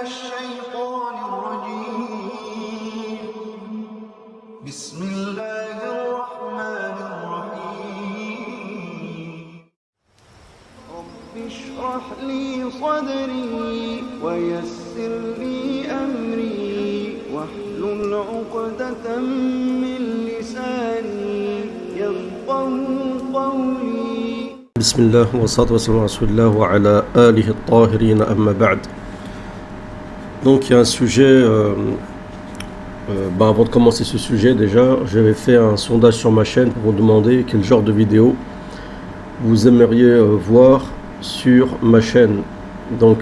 الشيطان الرجيم بسم الله الرحمن الرحيم رب اشرح لي صدري ويسر لي أمري واحلل عقدة من لساني يفقهوا قولي بسم الله والصلاة والسلام على رسول الله وعلى آله الطاهرين أما بعد. Donc il y a un sujet, avant de commencer ce sujet déjà, j'avais fait un sondage sur ma chaîne pour vous demander quel genre de vidéo vous aimeriez voir sur ma chaîne. Donc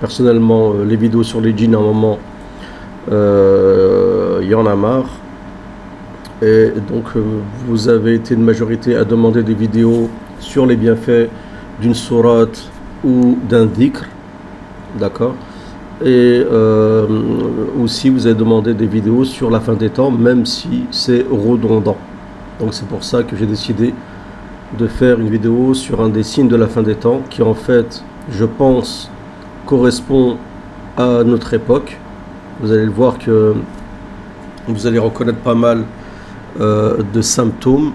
personnellement les vidéos sur les djinns à un moment il y en a marre. Et donc vous avez été une majorité à demander des vidéos sur les bienfaits d'une sourate ou d'un dhikr, d'accord, et aussi vous avez demandé des vidéos sur la fin des temps, même si c'est redondant. Donc c'est pour ça que j'ai décidé de faire une vidéo sur un des signes de la fin des temps qui en fait, je pense, correspond à notre époque. Vous allez le voir que vous allez reconnaître pas mal de symptômes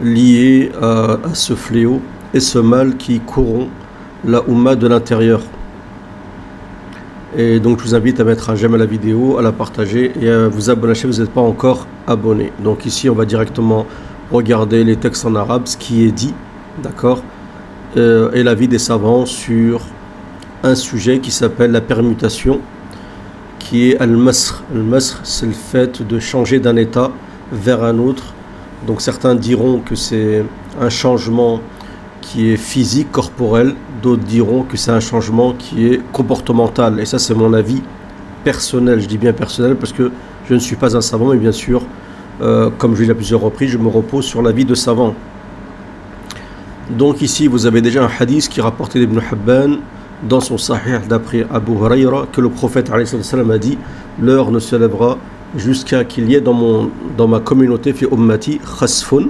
liés à ce fléau et ce mal qui corrompt la Oumma de l'intérieur. Et donc je vous invite à mettre un j'aime à la vidéo, à la partager et à vous abonner si vous n'êtes pas encore abonné. Donc ici on va directement regarder les textes en arabe, ce qui est dit, d'accord, et l'avis des savants sur un sujet qui s'appelle la permutation, qui est al-masr. Al-masr, c'est le fait de changer d'un état vers un autre. Donc certains diront que c'est un changement qui est physique, corporel, d'autres diront que c'est un changement qui est comportemental. Et ça c'est mon avis personnel, je dis bien personnel parce que je ne suis pas un savant, mais bien sûr, comme je l'ai dit à plusieurs reprises, je me repose sur l'avis de savants. Donc ici vous avez déjà un hadith qui est rapporté d'Ibn Hibban dans son Sahih d'après Abu Huraira que le prophète a dit « L'heure ne se lèvera jusqu'à qu'il y ait dans ma communauté fi ummati khasfun ».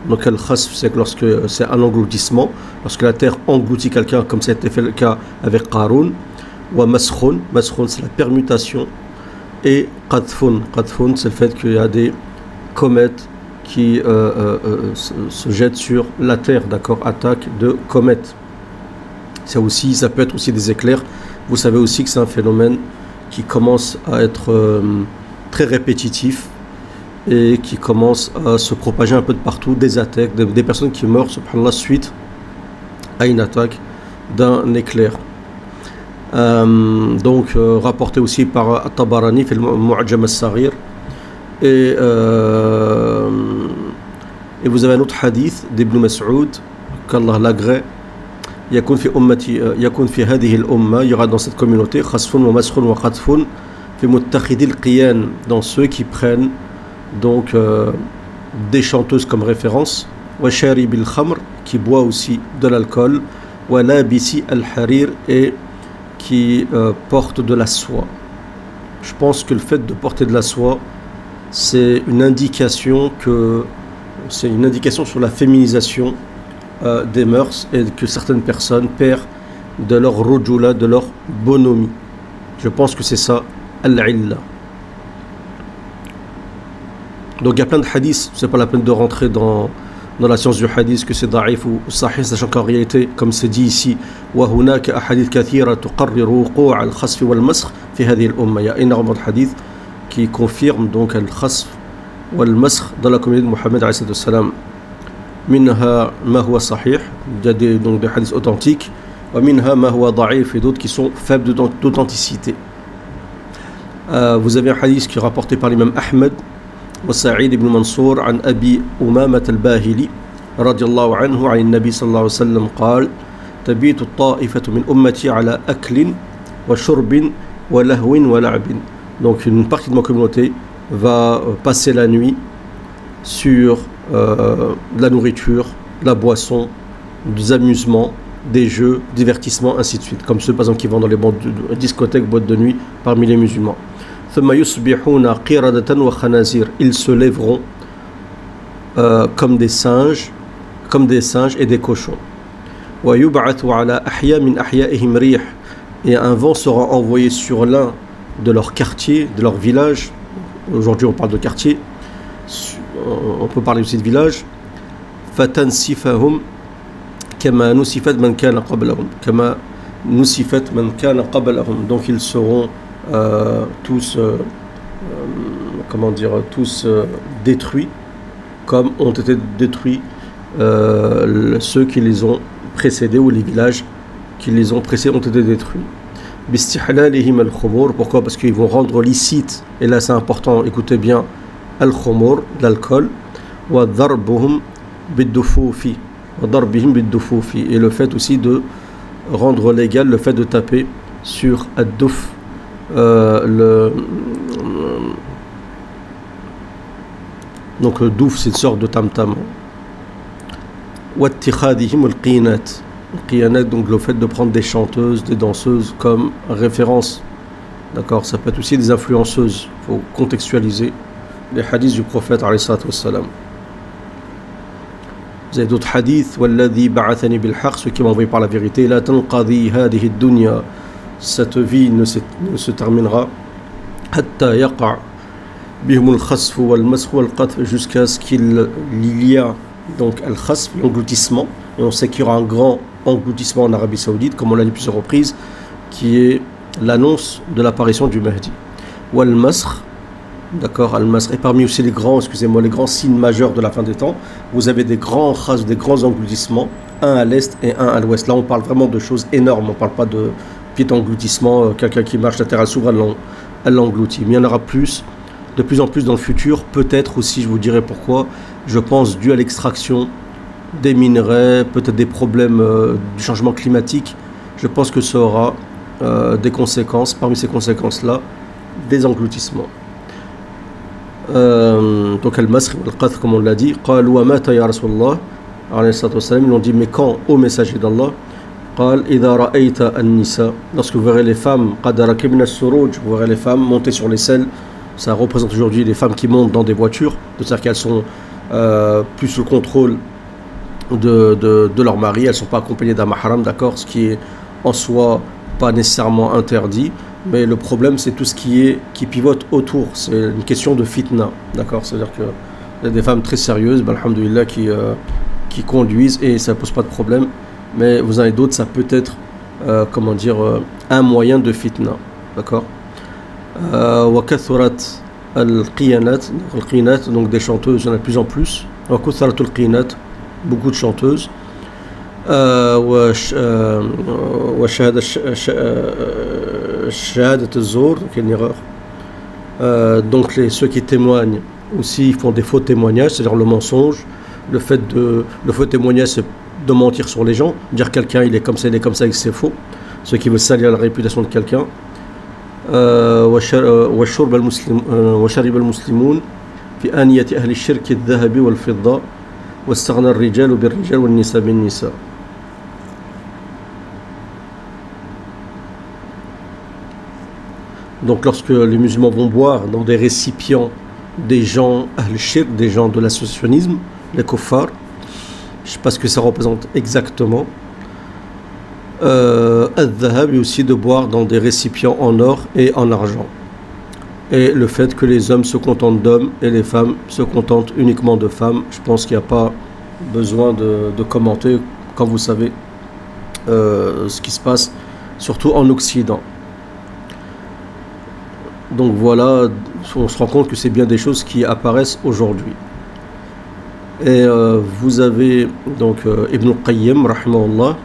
Donc al khasf c'est lorsque c'est un engloutissement, lorsque la terre engloutit quelqu'un comme ça a été fait le cas avec Qarun, wa maskhun, maskhun c'est la permutation, et qadfun, qadfun c'est le fait qu'il y a des comètes qui se jettent sur la terre, d'accord, attaque de comètes. Ça peut être aussi des éclairs. Vous savez aussi que c'est un phénomène qui commence à être très répétitif et qui commence à se propager un peu de partout, des attaques, des personnes qui meurent, subhanallah, suite à une attaque d'un éclair. Donc rapporté aussi par At-Tabarani fait le Mu'jam al-Saghir, et vous avez un autre hadith d'Ibn Mas'ud qu'Allah l'agrée. يكون في أمتي يكون في هذه الأمة, il y aura dans cette communauté خسف ومسخ وقذف في متخذي القيان, dans ceux qui prennent donc des chanteuses comme référence, وشارب الخمر, qui boit aussi de l'alcool, ولابس الحرير, et qui porte de la soie. Je pense que le fait de porter de la soie c'est une indication sur la féminisation des mœurs, et que certaines personnes perdent de leur rujula, de leur bonhomie. Je pense que c'est ça al-illa. Donc il y a plein de hadiths, c'est pas la peine de rentrer dans la science du hadith que c'est da'if ou sahih, sachant qu'en réalité, comme c'est dit ici, wa hunaka ahadith kathira tuqarrir wuqu' al-khasf wal-masr fi hadhihi al-umma, il y a énormément de hadiths qui confirment donc al-khasf wal-masr dans la communauté de Mohammed alayhi salam. Minha ma huwa sahih, il y a donc des hadiths authentiques, wa minha ma huwa da'if, et d'autres qui sont faibles d'authenticité. Vous avez un hadith qui est rapporté par l'imam Ahmed wa Sa'id ibn Mansour an Abi Umamat al-Bahili radiyallahu anhu an Nabi sallallahu alayhi wa sallam qal tabitu at-ta'ifatu min ummati ala aklin wa shurbin wa lahwin wa la'bin. Donc une partie de ma communauté va passer la nuit sur de la nourriture, de la boisson, des amusements, des jeux, divertissements, ainsi de suite, comme ceux par exemple qui vont dans les discothèques, boîtes de nuit parmi les musulmans. Ils se lèveront comme des singes et des cochons. et un vent sera envoyé sur l'un de leurs quartiers, de leur village. Aujourd'hui on parle de quartier, on peut parler aussi de village. فَتَنْسِفَهُمْ كَمَا نُسِفَتْ مَنْ كَانَ قَبْلَهُمْ كَمَا نُسِفَتْ مَنْ كَانَ قَبْلَهُمْ. Donc ils seront tous détruits comme ont été détruits ceux qui les ont précédés, ou les villages qui les ont précédés ont été détruits. بِاسْتِحْلَالِهِمْ الْخُمُورِ. Pourquoi? Parce qu'ils vont rendre licite, et là c'est important, écoutez bien, al-khumur, l'alcool, وَضَرْبُهُمْ بِالدُّفُوفِ وَضَرْبِهِمْ بِالدُّفُوفِ, et le fait aussi de rendre légal le fait de taper sur ad-duf, donc le douf c'est une sorte de tam-tam. وَاتِّخَاذِهِمُ الْقِينَاتِ. Donc le fait de prendre des chanteuses, des danseuses comme référence. D'accord, ça peut être aussi des influenceuses. Il faut contextualiser les hadiths du prophète alayhi salatu wassalam. Vous avez d'autres hadiths. وَالَّذِي بَعَثَنِي بِالْحَقِّ, ceux qui m'ont envoyé par la vérité. لَا تَنْقَضِي هَذِهِ الدُّنْيَا, cette vie ne se terminera. حَتَّى يَقَعْ بِهُمُ الْخَسْفُ وَالْمَسْخُ وَالْقَذْفُ, jusqu'à ce qu'il y a donc al-khasf, l'engloutissement, et on sait qu'il y aura un grand engloutissement en Arabie Saoudite, comme on l'a dit plusieurs reprises, qui est l'annonce de l'apparition du Mahdi. Ou al-masr, d'accord, al-masr, et parmi aussi les grands signes majeurs de la fin des temps, vous avez des grands khas, des grands engloutissements, un à l'est et un à l'ouest. Là on parle vraiment de choses énormes, on ne parle pas de petit engloutissement, quelqu'un qui marche, la terre elle s'ouvre, elle l'engloutit. Mais il y en aura de plus en plus dans le futur, peut-être aussi, je vous dirai pourquoi, je pense dû à l'extraction des minerais, peut-être des problèmes du changement climatique. Je pense que ça aura des conséquences, parmi ces conséquences-là, des engloutissements. Donc al-masr al-qadr, comme on l'a dit, قال ومات يا رسول الله عليه الصلاة والسلام, ils l'ont dit, mais quand, ô messager d'Allah, قال إذا رأيت النساء, lorsque vous verrez les femmes, قد ركبن السروج, vous verrez les femmes monter sur les selles. Ça représente aujourd'hui les femmes qui montent dans des voitures, c'est-à-dire qu'elles sont plus sous le contrôle de leur mari, elles ne sont pas accompagnées d'un mahram, d'accord, ce qui est en soi pas nécessairement interdit, mais le problème c'est tout ce qui pivote autour, c'est une question de fitna, d'accord, c'est-à-dire qu'il y a des femmes très sérieuses, alhamdoulilah, qui conduisent et ça ne pose pas de problème, mais vous en avez d'autres, ça peut être un moyen de fitna, d'accord. وكثرت القينات, donc des chanteuses, il y en a de plus en plus. وكثرت القينات, beaucoup de chanteuses. وشهادة الزور, donc une erreur. Donc ceux qui témoignent aussi font des faux témoignages, c'est-à-dire le mensonge. Le faux témoignage, c'est de mentir sur les gens, dire quelqu'un il est comme ça et c'est faux. Ceux qui veulent salir la réputation de quelqu'un. وشرب المسلمون في آنية أهل الشرك الذهب والفضة واستغنى الرجال بالرجال والنساء بالنساء. Donc lorsque les musulmans vont boire dans des récipients des gens Ahl Shirk, des gens de l'associationnisme, les kuffars, je ne sais pas ce que ça représente exactement. Al-dhahab, et aussi de boire dans des récipients en or et en argent, et le fait que les hommes se contentent d'hommes et les femmes se contentent uniquement de femmes, je pense qu'il n'y a pas besoin de commenter quand vous savez ce qui se passe surtout en Occident. Donc voilà, on se rend compte que c'est bien des choses qui apparaissent aujourd'hui. Et vous avez donc Ibn al-Qayyim rahimahullah,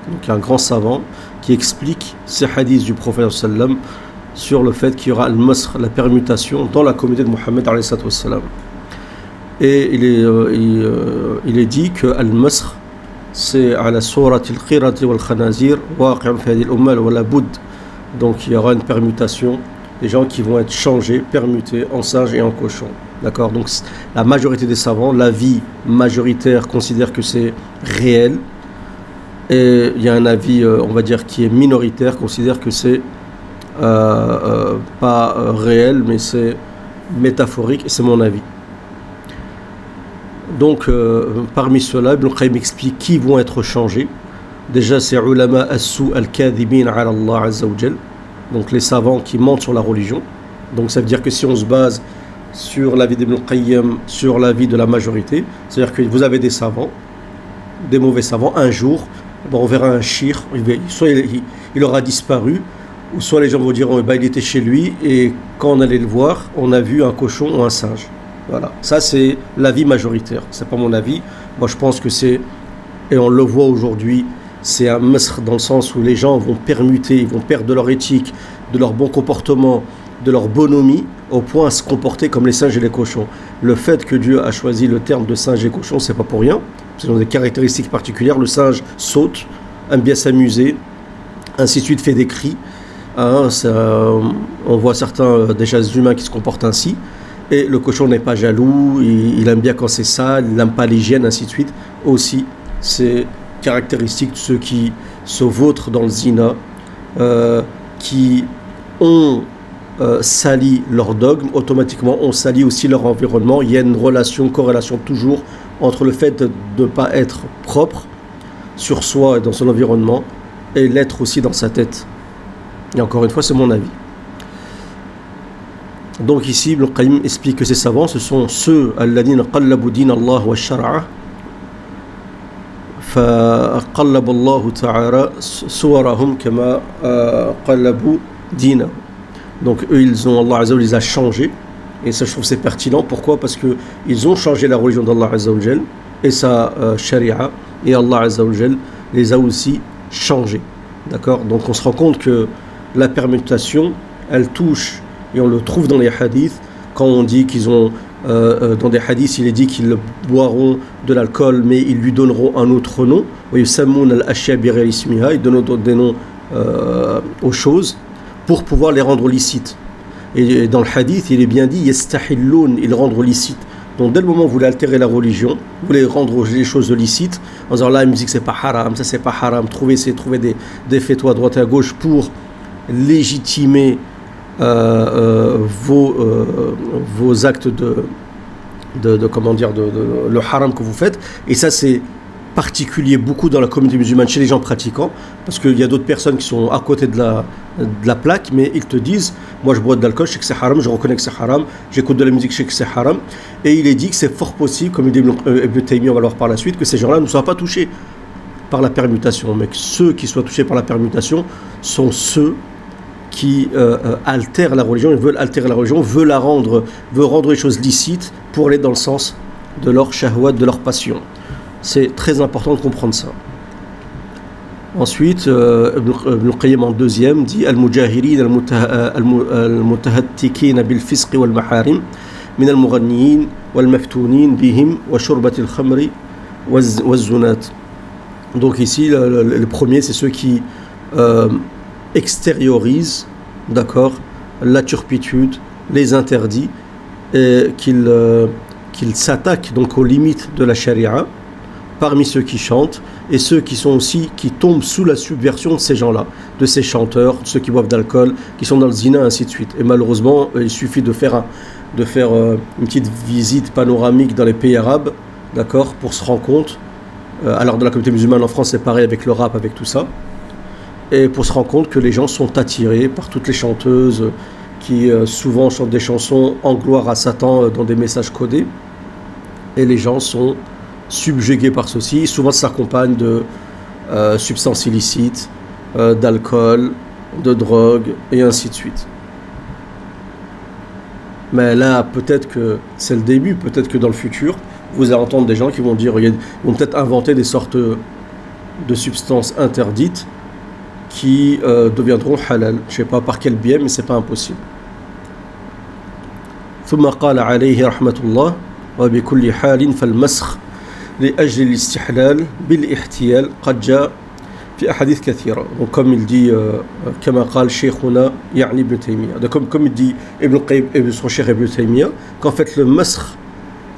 donc un grand savant, qui explique ces hadiths du prophète sallam sur le fait qu'il y aura al-masr, la permutation, dans la communauté de Mohammed alayhi sallam. Et il est dit que al-masr, c'est à la sourate al-qirati wal-khanazir waqi'un fi hadhihi al-umma wa la bud. Donc il y aura une permutation, des gens qui vont être changés, permutés en singes et en cochons. D'accord, donc la majorité des savants, l'avis majoritaire considère que c'est réel. Et il y a un avis, on va dire, qui est minoritaire, considère que c'est pas réel, mais c'est métaphorique, et c'est mon avis. Donc, parmi ceux-là, Ibn Qayyim explique qui vont être changés. Déjà, c'est ulama as-su al-kadhibin ala Allah azza wa jal. Donc les savants qui mentent sur la religion. Donc ça veut dire que si on se base sur l'avis d'Ibn al-Qayyim, sur l'avis de la majorité, c'est-à-dire que vous avez des savants, des mauvais savants, un jour, on verra un shir, soit il aura disparu, ou soit les gens vont dire il était chez lui, et quand on allait le voir, on a vu un cochon ou un singe. Voilà, ça c'est l'avis majoritaire, c'est pas mon avis. Moi je pense que c'est, et on le voit aujourd'hui, c'est un masr dans le sens où les gens vont permuter, ils vont perdre de leur éthique, de leur bon comportement, de leur bonhomie, au point à se comporter comme les singes et les cochons. Le fait que Dieu a choisi le terme de singe et cochon, c'est pas pour rien. Ils ont des caractéristiques particulières. Le singe saute, aime bien s'amuser, ainsi de suite, fait des cris. On voit certains déjà humains qui se comportent ainsi. Et le cochon n'est pas jaloux, il aime bien quand c'est sale, il n'aime pas l'hygiène, ainsi de suite. Aussi, c'est caractéristique de ceux qui se vautrent dans le zina, qui ont sali leur dogme, automatiquement on salit aussi leur environnement. Il y a une corrélation toujours entre le fait de ne pas être propre sur soi et dans son environnement et l'être aussi dans sa tête. Et encore une fois, c'est mon avis. Donc ici, Ibn Qayyim explique que ces savants, ce sont ceux alladhina qallabu din Allah wa shara'a فقلب الله تعالى صورهم كما قلبوا دينه. Donc eux, Allah Azza wa Jal les a changés, et ça je trouve c'est pertinent. Pourquoi? Parce que ils ont changé la religion d'Allah Azza wa Jal et sa sharia, et Allah Azza wa Jal les a aussi changés. D'accord? Donc on se rend compte que la permutation, elle touche, et on le trouve dans les hadiths, quand on dit qu'ils ont dans des hadiths, il est dit qu'ils boiront de l'alcool, mais ils lui donneront un autre nom. Ils donnent des noms aux choses pour pouvoir les rendre licites. Et dans le hadith, il est bien dit yastahilloun, ils rendent licites. Donc dès le moment où vous voulez altérer la religion, vous voulez rendre les choses licites, en disant là la musique c'est pas haram, ça c'est pas haram, trouver des faits à droite et à gauche pour légitimer vos actes le haram que vous faites. Et ça c'est particulier beaucoup dans la communauté musulmane, chez les gens pratiquants, parce qu'il y a d'autres personnes qui sont à côté de la plaque, mais ils te disent moi je bois de l'alcool, je sais que c'est haram, je reconnais que c'est haram, j'écoute de la musique, je sais que c'est haram. Et il est dit que c'est fort possible, comme il dit Ibn Taymiyyah, on va le voir par la suite, que ces gens-là ne soient pas touchés par la permutation, mais que ceux qui soient touchés par la permutation sont ceux qui altèrent la religion, ils veulent altérer la religion, veulent rendre les choses licites pour aller dans le sens de leur shahwat, de leur passion. C'est très important de comprendre ça. Ensuite, Ibn Qayyim en deuxième dit Al-Mujahirin al-Mutahattikin bil-Fisq wal-Maharim min al-Mughanniyin wal-Maftunin bihim wa shurbat al-Khamri waz-Zunat. Donc ici, le premier, c'est ceux qui extériorisent, d'accord, la turpitude, les interdits, et qu'ils s'attaquent donc aux limites de la charia, parmi ceux qui chantent, et ceux qui tombent sous la subversion de ces gens-là, de ces chanteurs, de ceux qui boivent d'alcool, qui sont dans le zina, ainsi de suite. Et malheureusement, il suffit de faire une petite visite panoramique dans les pays arabes, d'accord, pour se rendre compte. Alors dans la communauté musulmane en France, c'est pareil avec le rap, avec tout ça, et pour se rendre compte que les gens sont attirés par toutes les chanteuses qui souvent chantent des chansons en gloire à Satan dans des messages codés, et les gens sont subjugués par ceci. Souvent ça s'accompagne de substances illicites, d'alcool, de drogue, et ainsi de suite. Mais là, peut-être que c'est le début, peut-être que dans le futur, vous allez entendre des gens qui vont dire, ils vont peut-être inventer des sortes de substances interdites qui deviendront halal. Je ne sais pas par quel biais, mais ce n'est pas impossible. ثم قال عليه رحمة الله وبكل حال فالمسخ لأجل الاستحلال بالاحتيال قد جاء في أحاديث كثيرة. Donc comme il dit كما قال شيخنا يعني ابن تيمية, comme il dit Ibn Qayyim et son cheikh Ibn Taymiyyah, qu'en fait le masr,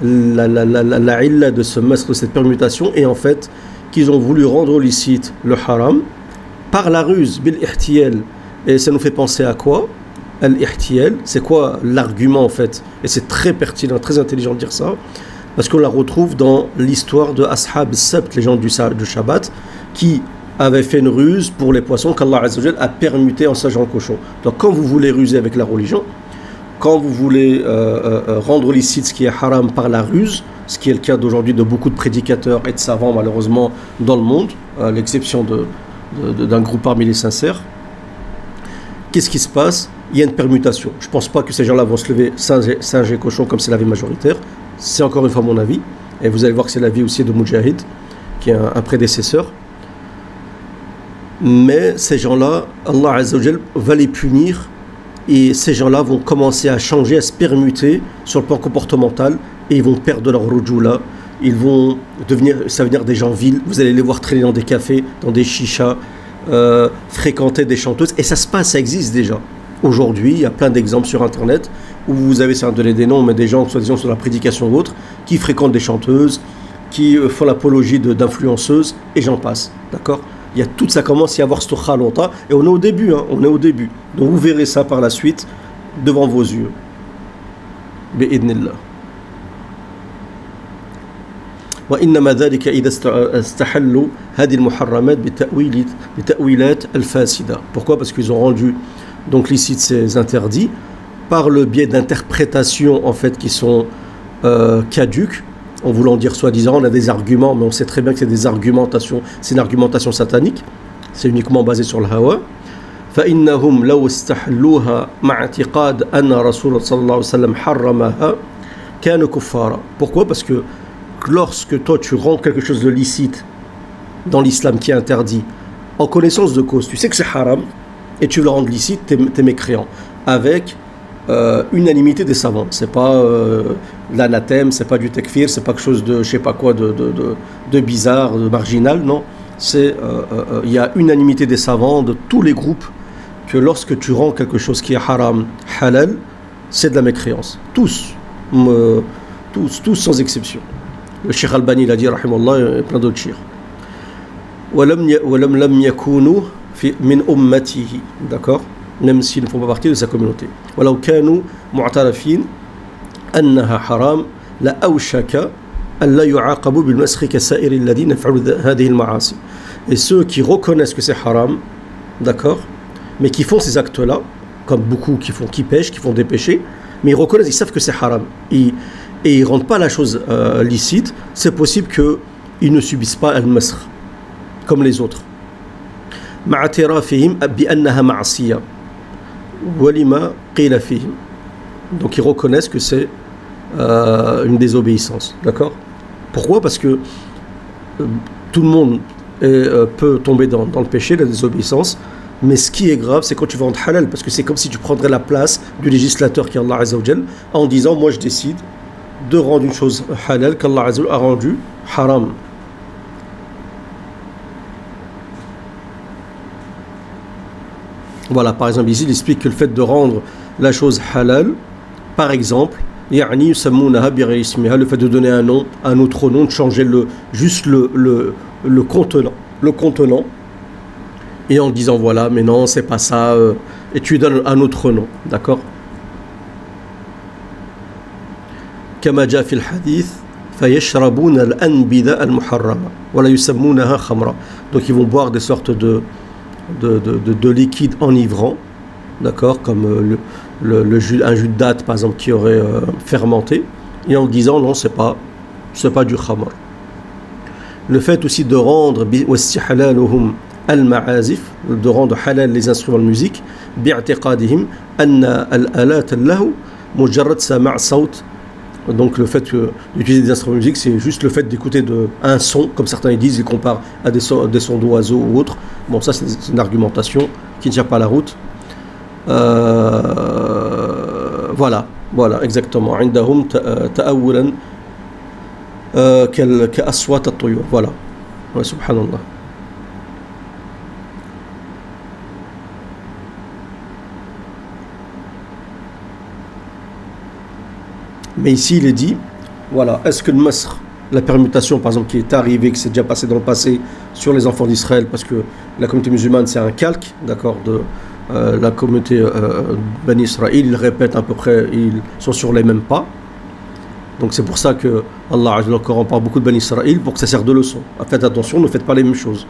la illa de ce masr, de cette permutation, est en fait qu'ils ont voulu rendre licite le haram par la ruse, bil ihtiyal. Et ça nous fait penser à quoi? Al-ihtiyal, c'est quoi l'argument en fait? Et c'est très pertinent, très intelligent de dire ça, parce qu'on la retrouve dans l'histoire de Ashab Sabt, les gens du Shabbat, qui avait fait une ruse pour les poissons qu'Allah Azza wa Jal a permuté en singe en cochon. Donc quand vous voulez ruser avec la religion, quand vous voulez rendre licite ce qui est haram par la ruse, ce qui est le cas d'aujourd'hui de beaucoup de prédicateurs et de savants malheureusement dans le monde, à l'exception d'un groupe parmi les sincères, qu'est-ce qui se passe? Il y a une permutation. Je ne pense pas que ces gens-là vont se lever singe et cochon comme c'est l'avis majoritaire. C'est encore une fois mon avis. Et vous allez voir que c'est l'avis aussi de Mujahid, qui est un prédécesseur. Mais ces gens-là, Allah Azza wa Jal va les punir. Et ces gens-là vont commencer à changer, à se permuter sur le plan comportemental. Et ils vont perdre leur rujula. Ils vont devenir des gens vils. Vous allez les voir traîner dans des cafés, dans des chichas, fréquenter des chanteuses. Et ça se passe, ça existe déjà. Aujourd'hui, il y a plein d'exemples sur Internet où vous avez, sans donner des noms, mais des gens, soi-disant, sur la prédication ou autre, qui fréquentent des chanteuses, qui font l'apologie d'influenceuses, et j'en passe. D'accord? Il y a tout ça, commence à y avoir ce khalota, et on est au début, on est au début. Donc vous verrez ça par la suite, devant vos yeux. Bi'idnillah. وإنما ذلك إذا استحلوا هذه المحرمات بتأويلات الفاسدة. Pourquoi? Parce qu'ils ont rendu donc licite ces interdits par le biais d'interprétations en fait qui sont caduques, en voulant dire soi-disant on a des arguments, mais on sait très bien que c'est des argumentations, c'est une argumentation satanique, c'est uniquement basé sur le hawa. فإنهم لو استحلوها مع اعتقاد أن رسول صلى الله عليه وسلم حرمها كانوا كفارا. Pourquoi? Parce que lorsque toi tu rends quelque chose de licite dans l'islam qui est interdit en connaissance de cause, tu sais que c'est haram et tu le rends licite, t'es mécréant avec unanimité des savants. C'est pas l'anathème, c'est pas du takfir, c'est pas quelque chose de je sais pas quoi de bizarre, de marginal, non. C'est il y a unanimité des savants de tous les groupes que lorsque tu rends quelque chose qui est haram halal, c'est de la mécréance. Tous sans exception. Le Cheikh Albani l'a dit, rahimallah, et plein d'autres cheikhs. وَلَمْ لَمْ يَكُونُوا مِنْ أُمَّتِهِ. D'accord? Même s'ils ne font pas partie de sa communauté. وَلَوْ كَانُوا مُعْتَرَفِينَ أَنَّهَا حَرَامٌ لَأَوْشَكَ أَنْ لَا يُعَاقَبُوا بِالْمَسْخِ كَسَائِرِ الَّذِينَ يَفْعَلُونَ هَذِهِ الْمَعَاصِي. Et ceux qui reconnaissent que c'est haram, d'accord, mais qui font ces actes-là, comme beaucoup qui pêchent, qui font des péchés, mais ils reconnaissent, ils savent que c'est haram. Et ils ne rendent pas la chose licite, c'est possible qu'ils ne subissent pas al-masr, comme les autres. مع اعترافهم بأنها معصية ولما قيل فيهم. Donc ils reconnaissent que c'est une désobéissance, d'accord? Pourquoi? Parce que tout le monde peut tomber dans le péché, la désobéissance, mais ce qui est grave, c'est quand tu vas rendre halal, parce que c'est comme si tu prendrais la place du législateur qui est Allah Azza wa Jal, en disant moi je décide de rendre une chose halal qu'Allah Azza wa Jal a rendue haram. Voilà, par exemple, ici, il explique que le fait de rendre la chose halal, par exemple, le fait de donner un nom, un autre nom, de changer juste le contenant, et en disant voilà, mais non, c'est pas ça, et tu lui donnes un autre nom, d'accord? كما جاء في الحديث فيشربون الأنبذة المحرمة ولا يسمونها خمرا. Donc ils vont boire des sortes de liquide enivrant, d'accord, comme un jus de date par exemple qui aurait fermenté, et en disant non, c'est pas du khamr. Le fait aussi de rendre واستحلالهم المعازف, de rendre halal les instruments de musique, باعتقادهم أن الآلات اللهو مجرد سماع صوت. Donc le fait d'utiliser des instruments de musique, c'est juste le fait d'écouter un son, comme certains ils disent, ils comparent à des sons d'oiseaux ou autres. Bon, ça c'est une argumentation qui ne tient pas la route. Voilà, exactement. عندهم تأولا كأصوات الطيور. Voilà. Ouais, subhanallah. Mais ici, il est dit, voilà, est-ce que le masr, la permutation, par exemple, qui est arrivée, qui s'est déjà passée dans le passé sur les enfants d'Israël, parce que la communauté musulmane, c'est un calque, d'accord, de la communauté Bani Israël, ils répètent à peu près, ils sont sur les mêmes pas. Donc c'est pour ça que Allah, le Coran parle beaucoup de Bani Israël, pour que ça serve de leçon. Faites attention, ne faites pas les mêmes choses.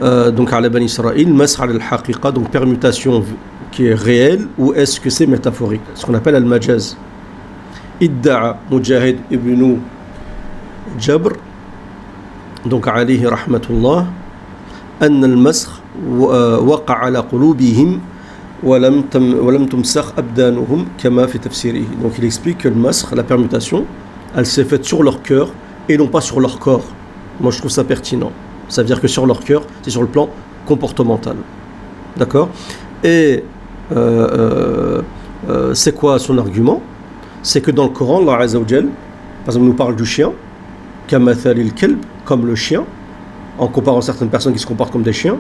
donc ala Bani Israël, masr al haqiqa, donc permutation qui est réelle, ou est-ce que c'est métaphorique, ce qu'on appelle al-majaz. Idda'a Mujahid ibn Jabr, donc alayhi rahmatullah, أن المسخ وقع على قلوبهم ولم تمسخ أبدانهم كما في تفسيره. Donc il explique que le masr, la permutation, elle s'est faite sur leur cœur et non pas sur leur corps. Moi je trouve ça pertinent. Ça veut dire que sur leur cœur, c'est sur le plan comportemental. D'accord? Et c'est quoi son argument? C'est que dans le Coran, Allah Azza wa Jal, par exemple, nous parle du chien, kamathalil kalb, comme le chien, en comparant certaines personnes qui se comportent comme des chiens,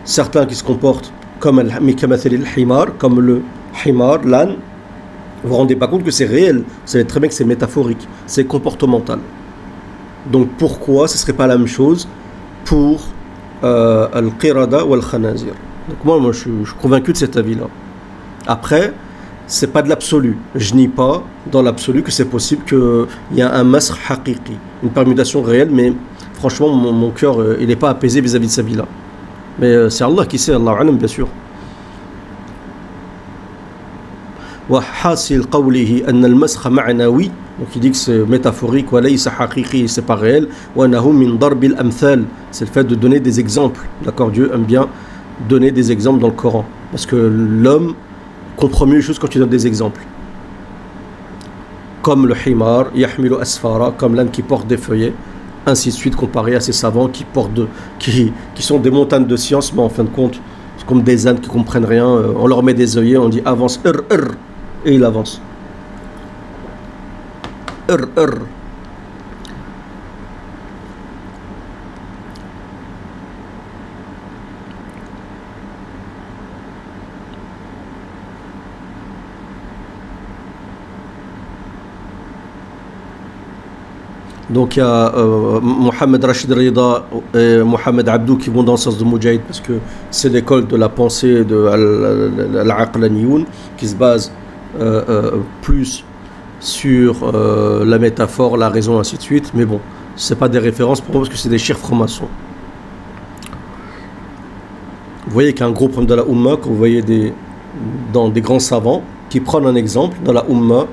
certains qui se comportent comme kamathalil himar, comme le himar, l'âne. Vous vous rendez pas compte que c'est réel, vous savez très bien que c'est métaphorique, c'est comportemental. Donc pourquoi ce ne serait pas la même chose pour al-qirada ou al-khanazir? Donc moi je suis convaincu de cet avis-là. Après, c'est pas de l'absolu. Je nie pas dans l'absolu que c'est possible qu'il y a un masr haqiqi, une permutation réelle, mais franchement mon cœur il n'est pas apaisé vis-à-vis de cet avis-là. Mais c'est Allah qui sait, Allah alam bien sûr. وحاصل قوله أن المسخ معنوي, donc il dit que c'est métaphorique, وليس حقيقي, c'est pas réel, وأنه من ضرب الأمثال, c'est le fait de donner des exemples. D'accord, Dieu aime bien donner des exemples dans le Coran, parce que l'homme comprend mieux les choses quand tu donnes des exemples. Comme le himar, yahmilu asfara, comme l'âne qui porte des feuillets, ainsi de suite, comparé à ces savants qui sont des montagnes de science, mais en fin de compte, c'est comme des ânes qui ne comprennent rien. On leur met des œillets, on dit avance, et il avance. Donc il y a Mohamed Rachid Rida et Mohamed Abdou qui vont dans le sens de Mujahid parce que c'est l'école de la pensée de l'Aqlaniyoun qui se base plus sur la métaphore, la raison, ainsi de suite. Mais bon, c'est pas des références pour moi parce que c'est des chirs francs-maçons. Vous voyez qu'il y a un gros problème dans la Ummah, que vous voyez dans des grands savants qui prennent un exemple dans la Ummah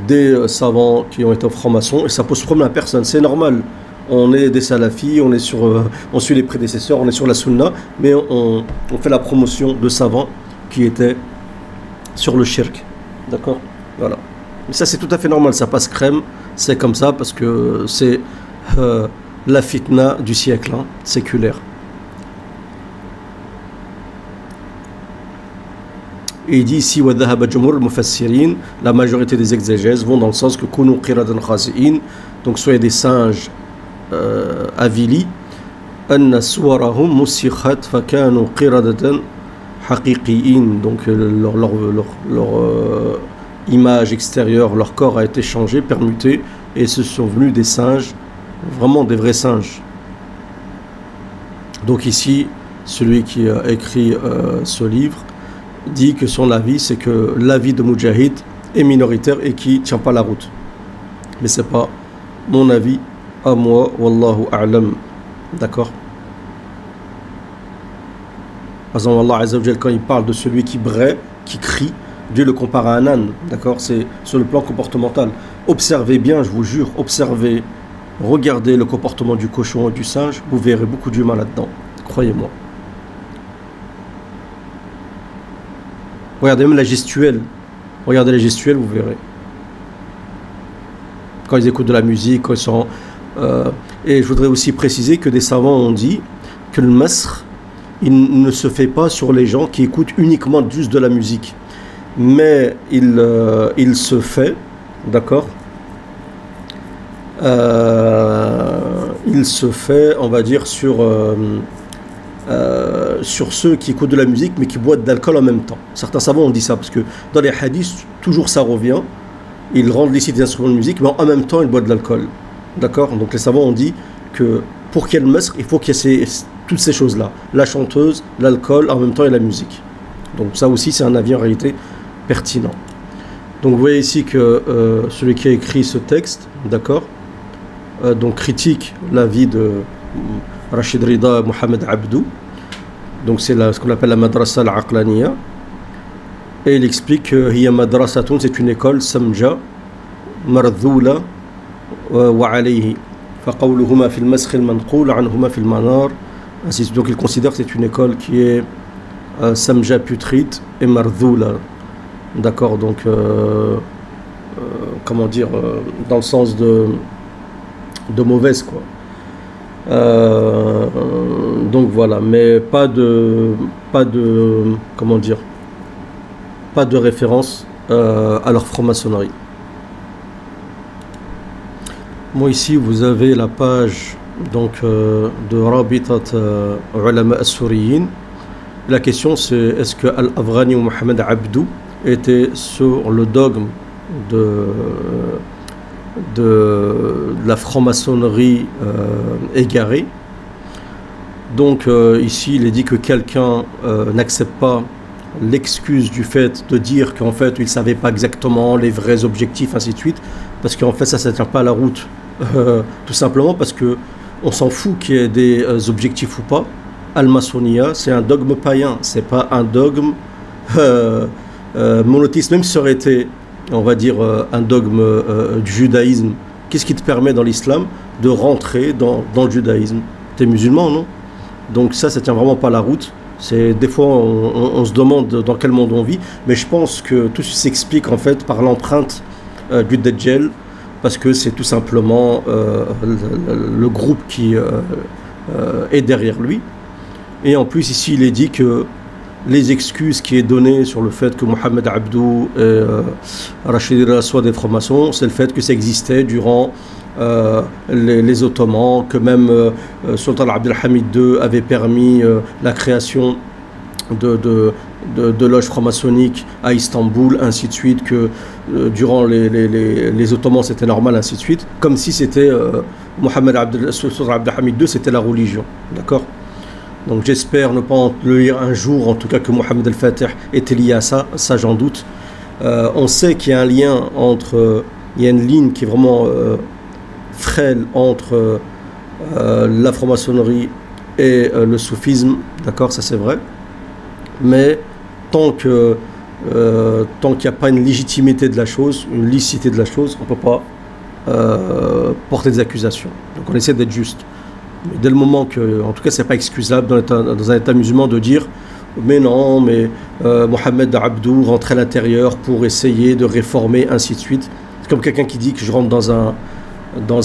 des savants qui ont été francs-maçons et ça pose problème à personne, c'est normal. On est des salafis, on suit les prédécesseurs, on est sur la sunna, mais on fait la promotion de savants qui étaient sur le shirk. D'accord? Voilà. Mais ça c'est tout à fait normal, ça passe crème, c'est comme ça parce que c'est la fitna du siècle, hein, séculaire. Et il dit ici la majorité des exégèses vont dans le sens que donc soyez des singes avilis, donc leur image extérieure, leur corps a été changé, permuté, et ce sont venus des singes, vraiment des vrais singes. Donc ici, celui qui a écrit ce livre dit que son avis, c'est que l'avis de Mujahid est minoritaire et qui ne tient pas la route. Mais ce n'est pas mon avis à moi, wallahu a'lam. D'accord? Par exemple, Allah Azza wa Jal, quand il parle de celui qui braie, qui crie, Dieu le compare à un âne. D'accord? C'est sur le plan comportemental. Observez bien, je vous jure, observez, regardez le comportement du cochon et du singe, vous verrez beaucoup d'humains là-dedans. Croyez-moi. Regardez même la gestuelle. Regardez les gestuelles, vous verrez. Quand ils écoutent de la musique, quand ils sont... et je voudrais aussi préciser que des savants ont dit que le masr, il ne se fait pas sur les gens qui écoutent uniquement juste de la musique. Mais il se fait, d'accord, il se fait, on va dire, sur ceux qui écoutent de la musique mais qui boivent de l'alcool en même temps. Certains savants ont dit ça parce que dans les hadiths, toujours ça revient. Ils rendent licite des instruments de musique mais en même temps ils boivent de l'alcool. D'accord? Donc les savants ont dit que pour qu'il y ait le masr, il faut qu'il y ait toutes ces choses-là. La chanteuse, l'alcool, en même temps et la musique. Donc ça aussi c'est un avis en réalité pertinent. Donc vous voyez ici que celui qui a écrit ce texte, d'accord, donc critique l'avis de Rachid Rida Mohamed Abdou. Donc c'est ce qu'on appelle la madrasa al-aqlaniya. Et il explique que hiya madrasatun, c'est une école samja mardhoula wa alayhi fa qawluhuma fi al-masakh al-manqul anhuma fi al-manar. Ainsi, donc il considère que c'est une école qui est samja putride et mardhoula. D'accord, donc comment dire, dans le sens de mauvaise, quoi. Donc voilà, mais pas de comment dire, pas de référence à leur franc-maçonnerie. Moi ici vous avez la page donc de Rabitat Ulama as-Souriyin. La question c'est est-ce que Al-Afghani ou Mohamed Abdou était sur le dogme de la franc-maçonnerie égarée. Donc ici il est dit que quelqu'un n'accepte pas l'excuse du fait de dire qu'en fait il ne savait pas exactement les vrais objectifs, ainsi de suite, parce qu'en fait ça ne tient pas la route, tout simplement parce que on s'en fout qu'il y ait des objectifs ou pas. Al-Maçonniya c'est un dogme païen, c'est pas un dogme monothéiste, même si ça aurait été, on va dire, un dogme du judaïsme. Qu'est-ce qui te permet dans l'islam de rentrer dans le judaïsme? T'es musulman, non? Donc ça tient vraiment pas la route. Des fois on se demande dans quel monde on vit, mais je pense que tout s'explique en fait par l'empreinte du Dajjal, parce que c'est tout simplement le groupe qui est derrière lui. Et en plus ici il est dit que les excuses qui est données sur le fait que Mohamed Abdou et Rachid Rida soient des francs-maçons, c'est le fait que ça existait durant les Ottomans, que même Sultan Abdelhamid II avait permis la création de loges franc-maçonniques à Istanbul, ainsi de suite, que durant les Ottomans c'était normal, ainsi de suite, comme si c'était Sultan Abdelhamid II, c'était la religion, d'accord? Donc j'espère ne pas le lire un jour, en tout cas que Mohamed al-Fatih était lié à ça j'en doute. On sait qu'il y a un lien entre, il y a une ligne qui est vraiment frêle entre la franc-maçonnerie et le soufisme, d'accord, ça c'est vrai. Mais tant qu'il n'y a pas une légitimité de la chose, une licité de la chose, on ne peut pas porter des accusations. Donc on essaie d'être juste. Mais dès le moment que, en tout cas, c'est pas excusable dans un état musulman de dire mais non, mais Mohamed Abdou rentrait à l'intérieur pour essayer de réformer, ainsi de suite. C'est comme quelqu'un qui dit que je rentre dans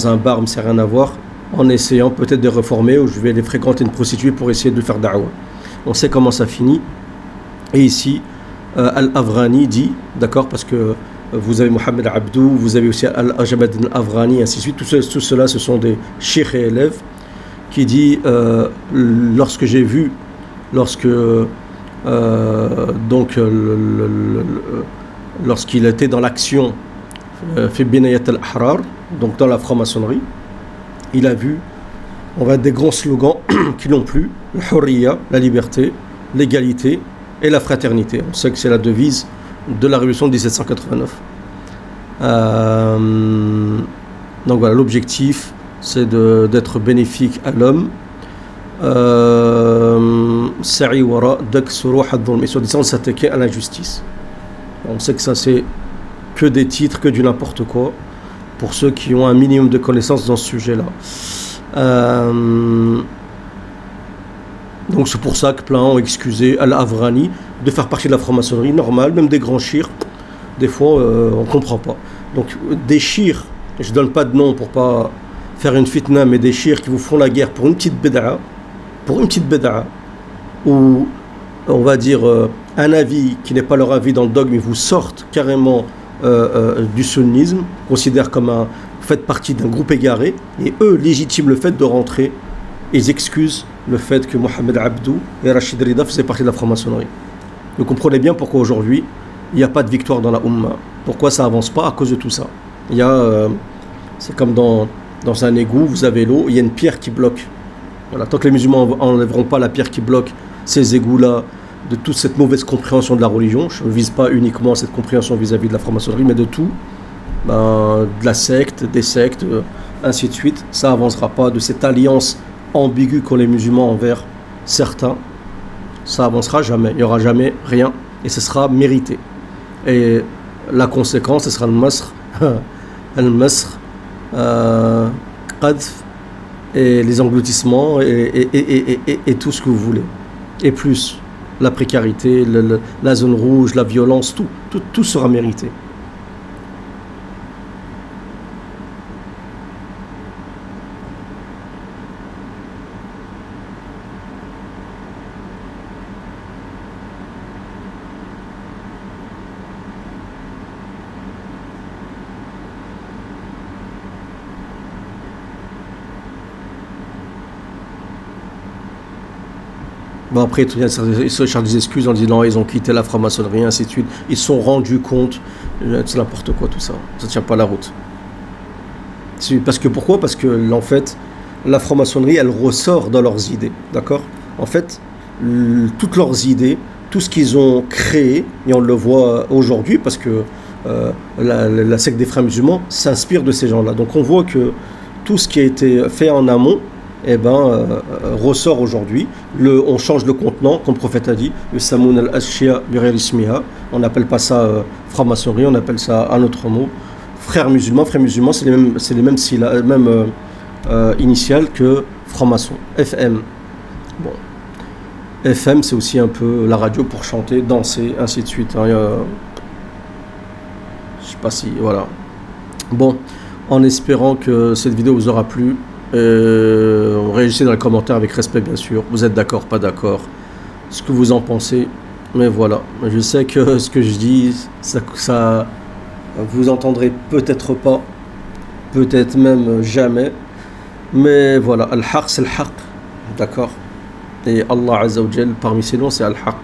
un bar, mais ça n'a rien à voir, en essayant peut-être de réformer, ou je vais aller fréquenter une prostituée pour essayer de faire da'wa. On sait comment ça finit. Et ici, Al-Afghani dit, d'accord, parce que vous avez Mohamed Abdou, vous avez aussi Al-Ajamad Al-Afghani, ainsi de suite. Tout cela, ce sont des cheikhs et élèves, qui dit lorsqu'il était dans l'action fi binayat al-ahrar, donc dans la franc-maçonnerie, il a vu, on va dire, des grands slogans qui n'ont plus: la hurriya, la liberté, l'égalité et la fraternité. On sait que c'est la devise de la révolution de 1789. Donc voilà, l'objectif c'est d'être bénéfique à l'homme. Sa'i wara daksuru hadhum, et soi-disant s'attaquer à l'injustice. On sait que ça c'est que des titres, que du n'importe quoi, pour ceux qui ont un minimum de connaissances dans ce sujet-là. Donc c'est pour ça que plein ont excusé Al-Afghani de faire partie de la franc-maçonnerie normale, même des grands chirs. Des fois on ne comprend pas. Donc des chirs, je ne donne pas de nom pour pas faire une fitna, mais des chirs qui vous font la guerre pour une petite bid'a, ou on va dire un avis qui n'est pas leur avis dans le dogme, ils vous sortent carrément du sunnisme, considèrent comme vous faites partie d'un groupe égaré, et eux légitiment le fait de rentrer, ils excusent le fait que Mohamed Abdou et Rachid Rida faisaient partie de la franc-maçonnerie. Vous comprenez bien pourquoi aujourd'hui il n'y a pas de victoire dans la Ummah, pourquoi ça avance pas, à cause de tout ça. Il y a c'est comme dans un égout, vous avez l'eau, il y a une pierre qui bloque. Voilà, tant que les musulmans n'enlèveront pas la pierre qui bloque ces égouts-là de toute cette mauvaise compréhension de la religion, je ne vise pas uniquement cette compréhension vis-à-vis de la franc-maçonnerie, mais de tout, de la secte, des sectes, ainsi de suite, ça n'avancera pas, de cette alliance ambigu qu'ont les musulmans envers certains, ça avancera jamais. Il n'y aura jamais rien et ce sera mérité. Et la conséquence, ce sera le masr, qadf, et les engloutissements et tout ce que vous voulez. Et plus, la précarité, la zone rouge, la violence, tout sera mérité. Bon, après, ils se cherchent des excuses en disant ils ont quitté la franc-maçonnerie, ainsi de suite. Ils se sont rendus compte, c'est n'importe quoi tout ça, ça tient pas la route. Parce que pourquoi? Parce que en fait, la franc-maçonnerie, elle ressort dans leurs idées, d'accord? En fait, toutes leurs idées, tout ce qu'ils ont créé, et on le voit aujourd'hui, parce que la secte des frères musulmans s'inspire de ces gens-là. Donc on voit que tout ce qui a été fait en amont, ressort aujourd'hui. On change le contenant, comme le prophète a dit, le samoun al-ashia bi-ghayri ismiha. On n'appelle pas ça franc-maçonnerie, on appelle ça un autre mot. Frères musulmans, c'est les mêmes initiales que franc-maçon. FM. Bon. FM, c'est aussi un peu la radio pour chanter, danser, ainsi de suite. Hein. Je sais pas si, voilà. Bon, en espérant que cette vidéo vous aura plu. Réagissez dans les commentaires avec respect, bien sûr. Vous êtes d'accord, pas d'accord, ce que vous en pensez. Mais voilà, je sais que ce que je dis, ça vous entendrez peut-être pas, peut-être même jamais. Mais voilà, al-haq c'est al-haq, d'accord. Et Allah Azza wa Jal, parmi ses noms, c'est al-haq.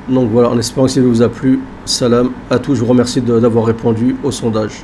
Donc voilà, en espérant que ça vous a plu. Salam à tous, je vous remercie d'avoir répondu au sondage.